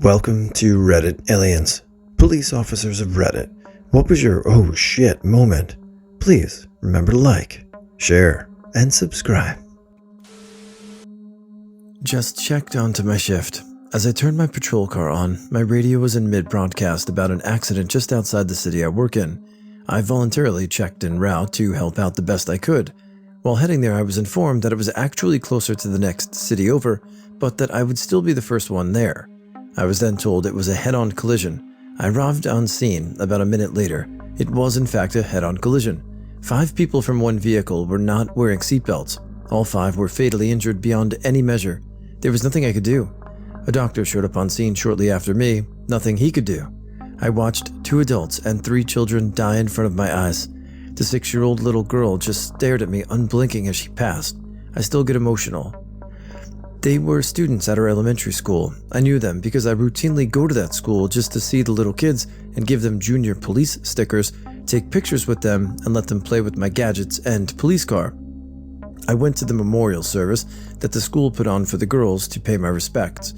Welcome to Reddit Aliens. Police officers of Reddit, what was your oh shit moment? Please remember to like, share, and subscribe. Just checked onto my shift. As I turned my patrol car on, my radio was in mid-broadcast about an accident just outside the city I work in. I voluntarily checked en route to help out the best I could. While heading there, I was informed that it was actually closer to the next city over, but that I would still be the first one there. I was then told it was a head-on collision. I arrived on scene about a minute later. It was in fact a head-on collision. 5 people from one vehicle were not wearing seatbelts. All 5 were fatally injured beyond any measure. There was nothing I could do. A doctor showed up on scene shortly after me. Nothing he could do. I watched 2 adults and 3 children die in front of my eyes. The 6-year-old little girl just stared at me unblinking as she passed. I still get emotional. They were students at our elementary school. I knew them because I routinely go to that school just to see the little kids and give them junior police stickers, take pictures with them, and let them play with my gadgets and police car. I went to the memorial service that the school put on for the girls to pay my respects.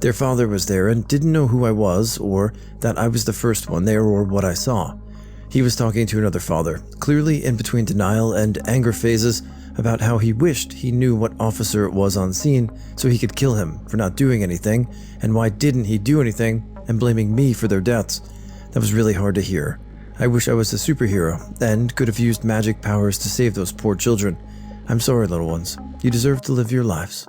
Their father was there and didn't know who I was or that I was the first one there or what I saw. He was talking to another father, clearly in between denial and anger phases, about how he wished he knew what officer it was on scene so he could kill him for not doing anything, and why didn't he do anything, and blaming me for their deaths. That was really hard to hear. I wish I was a superhero and could have used magic powers to save those poor children. I'm sorry, little ones. You deserve to live your lives.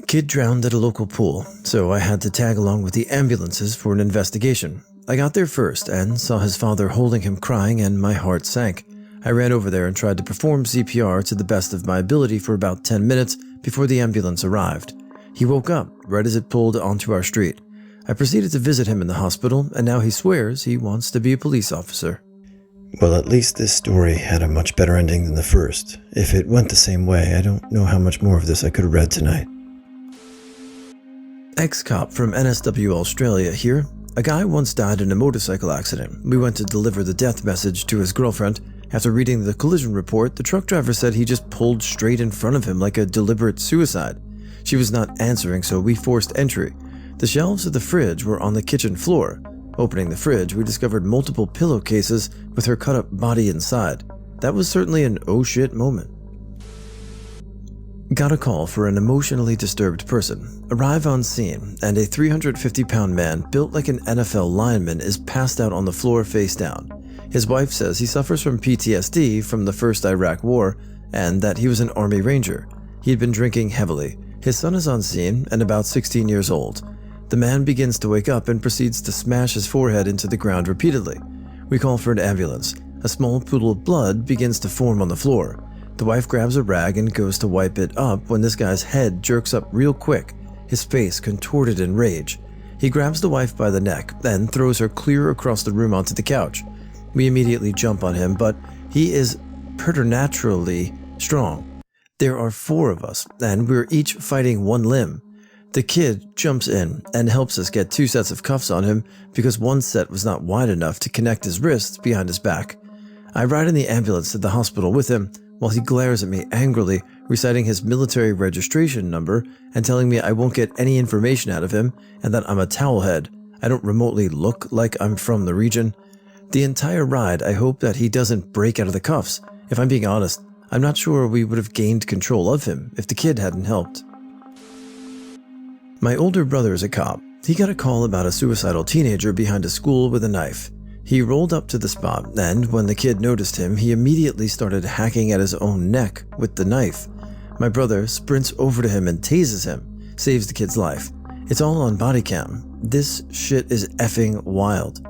Kid drowned at a local pool, so I had to tag along with the ambulances for an investigation. I got there first and saw his father holding him crying, and my heart sank. I ran over there and tried to perform CPR to the best of my ability for about 10 minutes before the ambulance arrived. He woke up right as it pulled onto our street. I proceeded to visit him in the hospital, and now he swears he wants to be a police officer. Well, at least this story had a much better ending than the first. If it went the same way, I don't know how much more of this I could have read tonight. Ex-cop from NSW Australia here. A guy once died in a motorcycle accident. We went to deliver the death message to his girlfriend. After reading the collision report, the truck driver said he just pulled straight in front of him like a deliberate suicide. She was not answering, so we forced entry. The shelves of the fridge were on the kitchen floor. Opening the fridge, we discovered multiple pillowcases with her cut-up body inside. That was certainly an oh shit moment. Got a call for an emotionally disturbed person. Arrive on scene, and a 350-pound man built like an NFL lineman is passed out on the floor face down. His wife says he suffers from PTSD from the first Iraq War and that he was an Army Ranger. He had been drinking heavily. His son is on scene and about 16 years old. The man begins to wake up and proceeds to smash his forehead into the ground repeatedly. We call for an ambulance. A small pool of blood begins to form on the floor. The wife grabs a rag and goes to wipe it up when this guy's head jerks up real quick, his face contorted in rage. He grabs the wife by the neck, then throws her clear across the room onto the couch. We immediately jump on him, but he is preternaturally strong. There are 4 of us, and we're each fighting one limb. The kid jumps in and helps us get 2 sets of cuffs on him because one set was not wide enough to connect his wrists behind his back. I ride in the ambulance to the hospital with him while he glares at me angrily, reciting his military registration number and telling me I won't get any information out of him and that I'm a towelhead. I don't remotely look like I'm from the region. The entire ride, I hope that he doesn't break out of the cuffs. If I'm being honest, I'm not sure we would have gained control of him if the kid hadn't helped. My older brother is a cop. He got a call about a suicidal teenager behind a school with a knife. He rolled up to the spot, and when the kid noticed him, he immediately started hacking at his own neck with the knife. My brother sprints over to him and tases him, saves the kid's life. It's all on body cam. This shit is effing wild.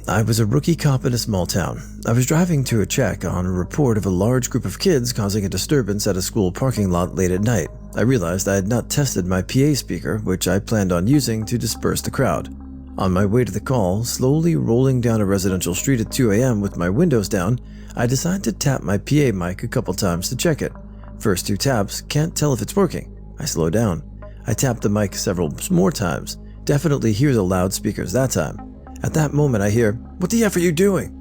I was a rookie cop in a small town. I was driving to a check on a report of a large group of kids causing a disturbance at a school parking lot late at night. I realized I had not tested my PA speaker, which I planned on using to disperse the crowd. On my way to the call, slowly rolling down a residential street at 2 a.m. with my windows down, I decide to tap my PA mic a couple times to check it. First 2 taps, can't tell if it's working. I slow down. I tap the mic several more times. Definitely hear the loudspeakers that time. At that moment I hear, "What the F are you doing?"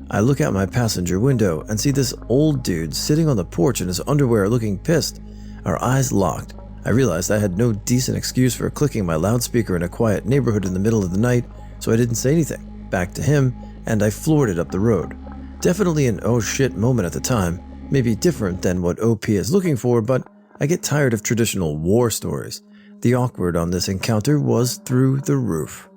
I look out my passenger window and see this old dude sitting on the porch in his underwear looking pissed. Our eyes locked. I realized I had no decent excuse for clicking my loudspeaker in a quiet neighborhood in the middle of the night, so I didn't say anything back to him, and I floored it up the road. Definitely an oh shit moment at the time, maybe different than what OP is looking for, but I get tired of traditional war stories. The awkward on this encounter was through the roof.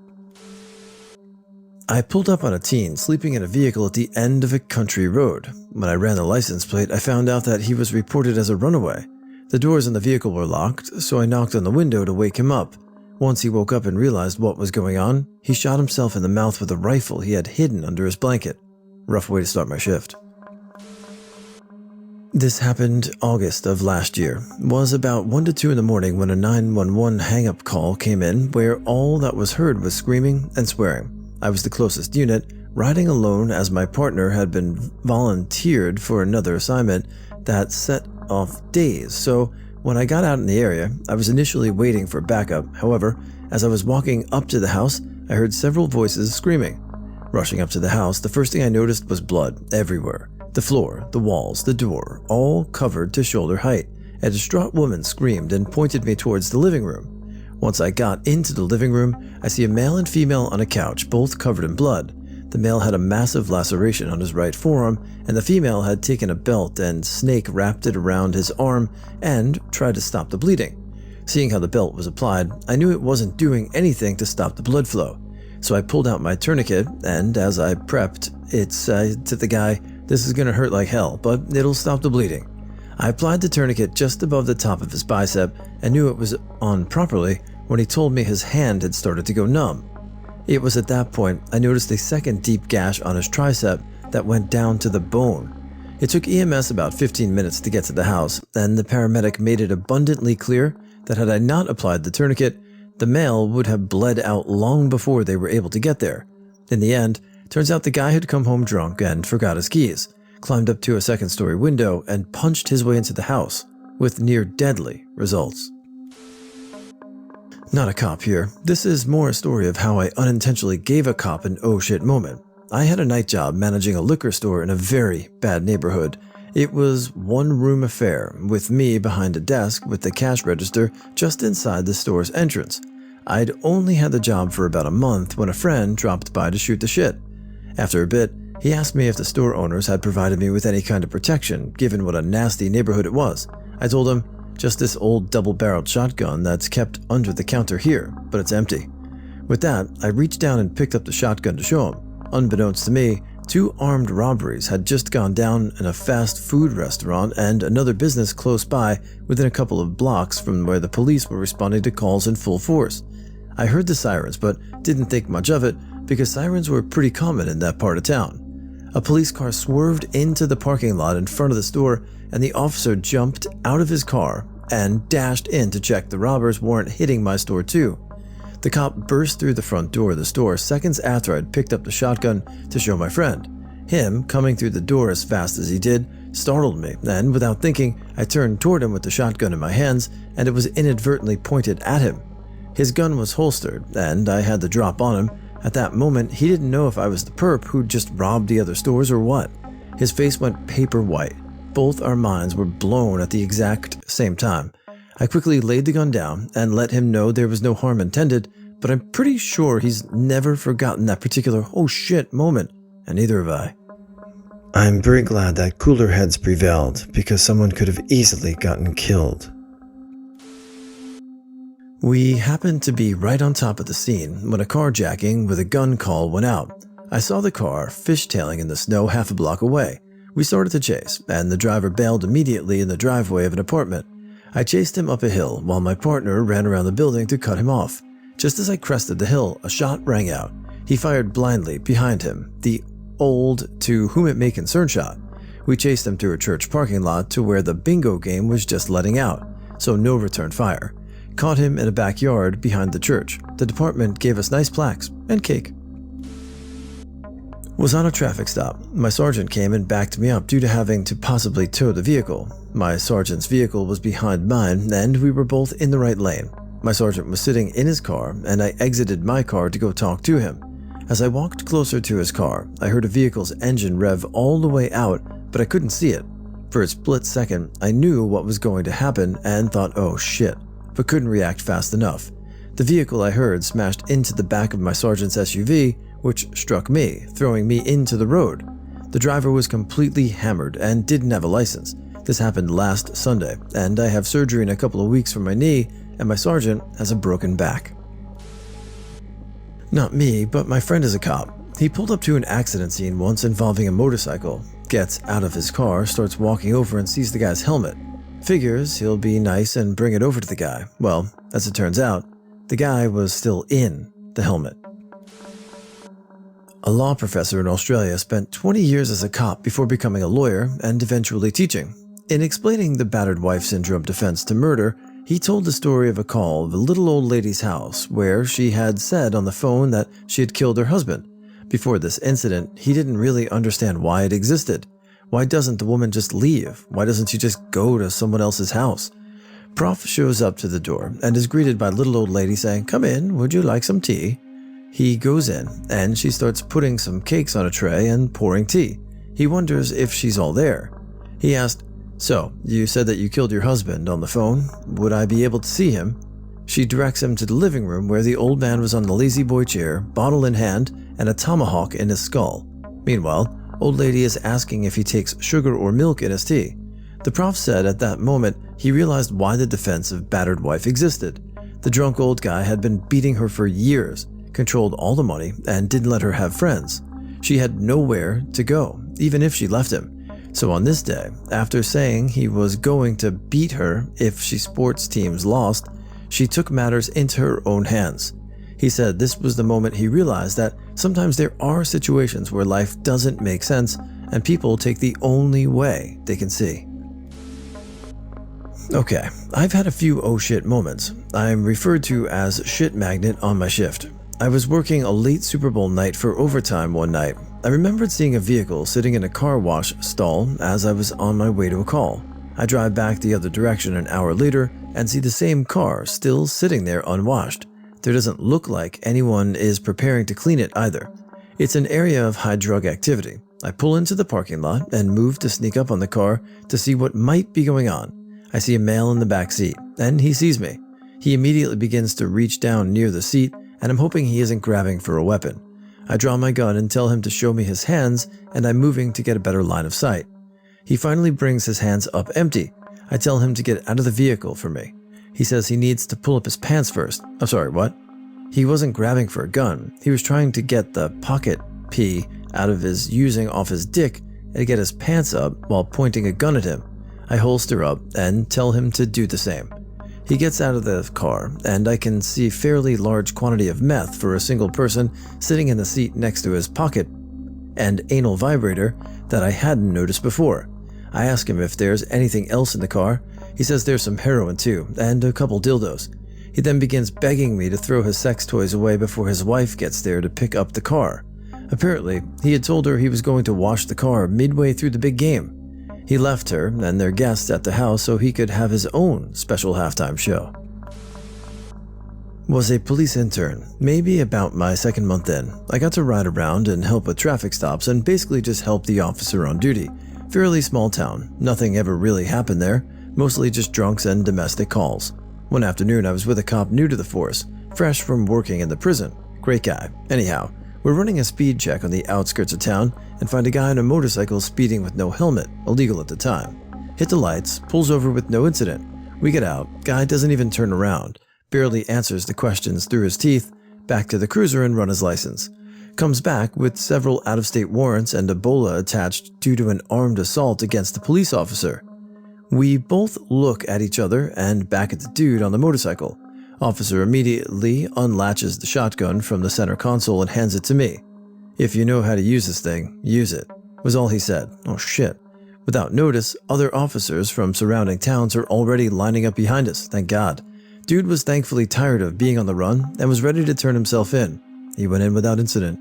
I pulled up on a teen sleeping in a vehicle at the end of a country road. When I ran the license plate, I found out that he was reported as a runaway. The doors in the vehicle were locked, so I knocked on the window to wake him up. Once he woke up and realized what was going on, he shot himself in the mouth with a rifle he had hidden under his blanket. Rough way to start my shift. This happened August of last year. It was about 1 to 2 in the morning when a 911 hang-up call came in where all that was heard was screaming and swearing. I was the closest unit, riding alone as my partner had been volunteered for another assignment that set off days, so when I got out in the area, I was initially waiting for backup. However, as I was walking up to the house, I heard several voices screaming. Rushing up to the house, the first thing I noticed was blood everywhere. The floor, the walls, the door, all covered to shoulder height. A distraught woman screamed and pointed me towards the living room. Once I got into the living room, I see a male and female on a couch, both covered in blood. The male had a massive laceration on his right forearm, and the female had taken a belt and snake wrapped it around his arm and tried to stop the bleeding. Seeing how the belt was applied, I knew it wasn't doing anything to stop the blood flow. So I pulled out my tourniquet, and as I prepped, it said to the guy, "This is gonna hurt like hell, but it'll stop the bleeding." I applied the tourniquet just above the top of his bicep and knew it was on properly when he told me his hand had started to go numb. It was at that point I noticed a second deep gash on his tricep that went down to the bone. It took EMS about 15 minutes to get to the house, and the paramedic made it abundantly clear that had I not applied the tourniquet, the male would have bled out long before they were able to get there. In the end, turns out the guy had come home drunk and forgot his keys, climbed up to a second-story window, and punched his way into the house, with near-deadly results. Not a cop here. This is more a story of how I unintentionally gave a cop an oh shit moment. I had a night job managing a liquor store in a very bad neighborhood. It was one-room affair, with me behind a desk with the cash register just inside the store's entrance. I'd only had the job for about a month when a friend dropped by to shoot the shit. After a bit, he asked me if the store owners had provided me with any kind of protection, given what a nasty neighborhood it was. I told him, "Just this old double-barreled shotgun that's kept under the counter here, but it's empty." With that, I reached down and picked up the shotgun to show him. Unbeknownst to me, 2 armed robberies had just gone down in a fast food restaurant and another business close by within a couple of blocks from where the police were responding to calls in full force. I heard the sirens, but didn't think much of it because sirens were pretty common in that part of town. A police car swerved into the parking lot in front of the store, and the officer jumped out of his car and dashed in to check the robbers weren't hitting my store too. The cop burst through the front door of the store seconds after I'd picked up the shotgun to show my friend. Him coming through the door as fast as he did startled me, and without thinking, I turned toward him with the shotgun in my hands, and it was inadvertently pointed at him. His gun was holstered, and I had the drop on him. At that moment, he didn't know if I was the perp who'd just robbed the other stores or what. His face went paper white. Both our minds were blown at the exact same time. I quickly laid the gun down and let him know there was no harm intended, but I'm pretty sure he's never forgotten that particular oh shit moment, and neither have I. I'm very glad that cooler heads prevailed, because someone could have easily gotten killed. We happened to be right on top of the scene when a carjacking with a gun call went out. I saw the car fishtailing in the snow half a block away. We started to chase, and the driver bailed immediately in the driveway of an apartment. I chased him up a hill while my partner ran around the building to cut him off. Just as I crested the hill, a shot rang out. He fired blindly behind him, the old to whom it may concern shot. We chased him through a church parking lot to where the bingo game was just letting out, so no return fire. Caught him in a backyard behind the church. The department gave us nice plaques and cake. Was on a traffic stop. My sergeant came and backed me up due to having to possibly tow the vehicle. My sergeant's vehicle was behind mine, and we were both in the right lane. My sergeant was sitting in his car, and I exited my car to go talk to him. As I walked closer to his car, I heard a vehicle's engine rev all the way out, but I couldn't see it. For a split second, I knew what was going to happen and thought, oh shit, but couldn't react fast enough. The vehicle I heard smashed into the back of my sergeant's SUV, which struck me, throwing me into the road. The driver was completely hammered and didn't have a license. This happened last Sunday, and I have surgery in a couple of weeks for my knee, and my sergeant has a broken back. Not me, but my friend is a cop. He pulled up to an accident scene once involving a motorcycle, gets out of his car, starts walking over and sees the guy's helmet. Figures he'll be nice and bring it over to the guy. Well, as it turns out, the guy was still in the helmet. A law professor in Australia spent 20 years as a cop before becoming a lawyer and eventually teaching. In explaining the battered wife syndrome defense to murder, he told the story of a call of a little old lady's house where she had said on the phone that she had killed her husband. Before this incident, he didn't really understand why it existed. Why doesn't the woman just leave? Why doesn't she just go to someone else's house? Prof shows up to the door and is greeted by a little old lady saying, "Come in, would you like some tea?" He goes in and she starts putting some cakes on a tray and pouring tea. He wonders if she's all there. He asked, "So, you said that you killed your husband on the phone. Would I be able to see him?" She directs him to the living room where the old man was on the lazy boy chair, bottle in hand, and a tomahawk in his skull. Meanwhile, old lady is asking if he takes sugar or milk in his tea. The prof said at that moment he realized why the defense of battered wife existed. The drunk old guy had been beating her for years, controlled all the money, and didn't let her have friends. She had nowhere to go, even if she left him. So on this day, after saying he was going to beat her if she sports teams lost, she took matters into her own hands. He said this was the moment he realized that sometimes there are situations where life doesn't make sense and people take the only way they can see. Okay, I've had a few oh shit moments. I'm referred to as shit magnet on my shift. I was working a late Super Bowl night for overtime one night. I remembered seeing a vehicle sitting in a car wash stall as I was on my way to a call. I drive back the other direction an hour later and see the same car still sitting there unwashed. There doesn't look like anyone is preparing to clean it either. It's an area of high drug activity. I pull into the parking lot and move to sneak up on the car to see what might be going on. I see a male in the back seat, and he sees me. He immediately begins to reach down near the seat, and I'm hoping he isn't grabbing for a weapon. I draw my gun and tell him to show me his hands, and I'm moving to get a better line of sight. He finally brings his hands up empty. I tell him to get out of the vehicle for me. He says he needs to pull up his pants first. I'm sorry, what? He wasn't grabbing for a gun. He was trying to get the pocket pee out of his using off his dick and to get his pants up while pointing a gun at him. I holster up and tell him to do the same. He gets out of the car, and I can see fairly large quantity of meth for a single person sitting in the seat next to his pocket and anal vibrator that I hadn't noticed before. I ask him if there's anything else in the car. He says there's some heroin too, and a couple dildos. He then begins begging me to throw his sex toys away before his wife gets there to pick up the car. Apparently, he had told her he was going to wash the car midway through the big game. He left her and their guests at the house so he could have his own special halftime show. Was a police intern, maybe about my second month in. I got to ride around and help with traffic stops and basically just help the officer on duty. Fairly small town, nothing ever really happened there, mostly just drunks and domestic calls. One afternoon I was with a cop new to the force, fresh from working in the prison. Great guy. Anyhow, we're running a speed check on the outskirts of town and find a guy on a motorcycle speeding with no helmet, illegal at the time. Hit the lights, pulls over with no incident. We get out, guy doesn't even turn around, barely answers the questions through his teeth, back to the cruiser and run his license. Comes back with several out-of-state warrants and Ebola attached due to an armed assault against a police officer. We both look at each other and back at the dude on the motorcycle. Officer immediately unlatches the shotgun from the center console and hands it to me. "If you know how to use this thing, use it," was all he said. Oh shit. Without notice, other officers from surrounding towns are already lining up behind us, thank God. Dude was thankfully tired of being on the run and was ready to turn himself in. He went in without incident.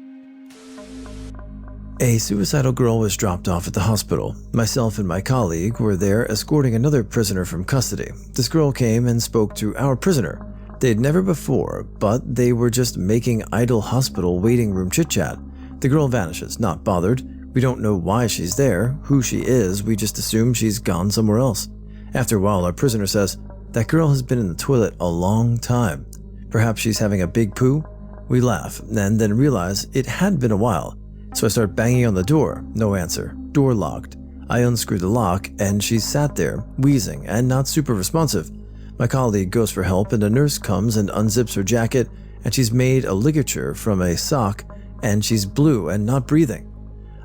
A suicidal girl was dropped off at the hospital. Myself and my colleague were there escorting another prisoner from custody. This girl came and spoke to our prisoner. They'd never before, but they were just making idle hospital waiting room chit-chat. The girl vanishes, not bothered. We don't know why she's there, who she is, we just assume she's gone somewhere else. After a while, our prisoner says, That girl has been in the toilet a long time. Perhaps she's having a big poo? We laugh and then realize it had been a while. So I start banging on the door. No answer. Door locked. I unscrew the lock and she sat there, wheezing and not super responsive. My colleague goes for help and a nurse comes and unzips her jacket and she's made a ligature from a sock and she's blue and not breathing.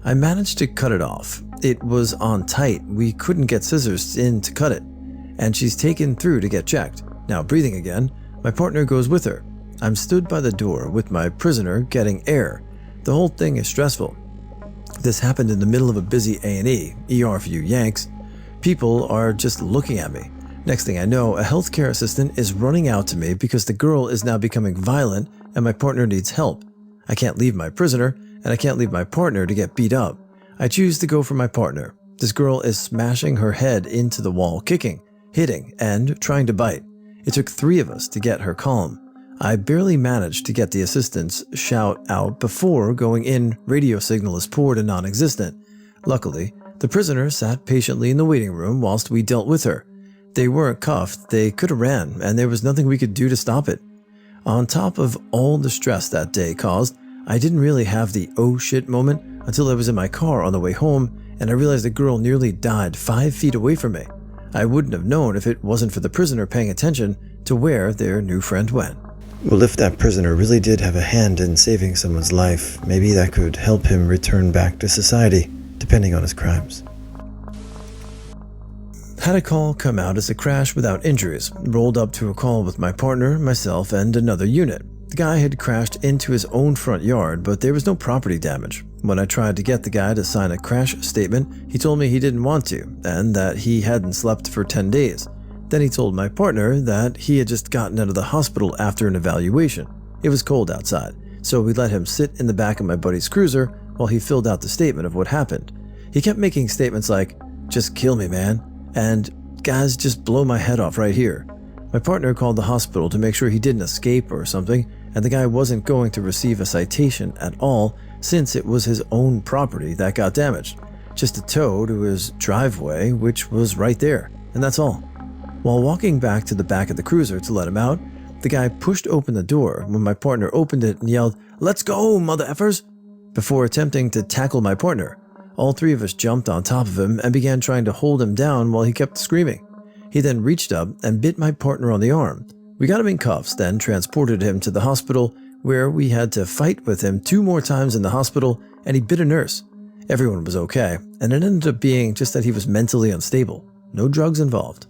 I managed to cut it off. It was on tight. We couldn't get scissors in to cut it. And she's taken through to get checked. Now breathing again, my partner goes with her. I'm stood by the door with my prisoner getting air. The whole thing is stressful. This happened in the middle of a busy A&E, ER for you Yanks. People are just looking at me. Next thing I know, a healthcare assistant is running out to me because the girl is now becoming violent and my partner needs help. I can't leave my prisoner and I can't leave my partner to get beat up. I choose to go for my partner. This girl is smashing her head into the wall, kicking, hitting, and trying to bite. It took 3 of us to get her calm. I barely managed to get the assistant's shout out before going in. Radio signal is poor to non-existent. Luckily, the prisoner sat patiently in the waiting room whilst we dealt with her. They weren't cuffed, they could have ran, and there was nothing we could do to stop it. On top of all the stress that day caused, I didn't really have the oh shit moment until I was in my car on the way home and I realized the girl nearly died 5 feet away from me. I wouldn't have known if it wasn't for the prisoner paying attention to where their new friend went. Well, if that prisoner really did have a hand in saving someone's life, maybe that could help him return back to society, depending on his crimes. Had a call come out as a crash without injuries, rolled up to a call with my partner, myself, and another unit. The guy had crashed into his own front yard, but there was no property damage. When I tried to get the guy to sign a crash statement, he told me he didn't want to, and that he hadn't slept for 10 days. Then he told my partner that he had just gotten out of the hospital after an evaluation. It was cold outside, so we let him sit in the back of my buddy's cruiser while he filled out the statement of what happened. He kept making statements like, "Just kill me, man," and "Guys, just blow my head off right here." My partner called the hospital to make sure he didn't escape or something, and the guy wasn't going to receive a citation at all since it was his own property that got damaged. Just a tow to his driveway, which was right there, and that's all. While walking back to the back of the cruiser to let him out, the guy pushed open the door when my partner opened it and yelled, "Let's go, mother effers!" before attempting to tackle my partner. All 3 of us jumped on top of him and began trying to hold him down while he kept screaming. He then reached up and bit my partner on the arm. We got him in cuffs, then transported him to the hospital, where we had to fight with him 2 more times in the hospital, and he bit a nurse. Everyone was okay, and it ended up being just that he was mentally unstable. No drugs involved.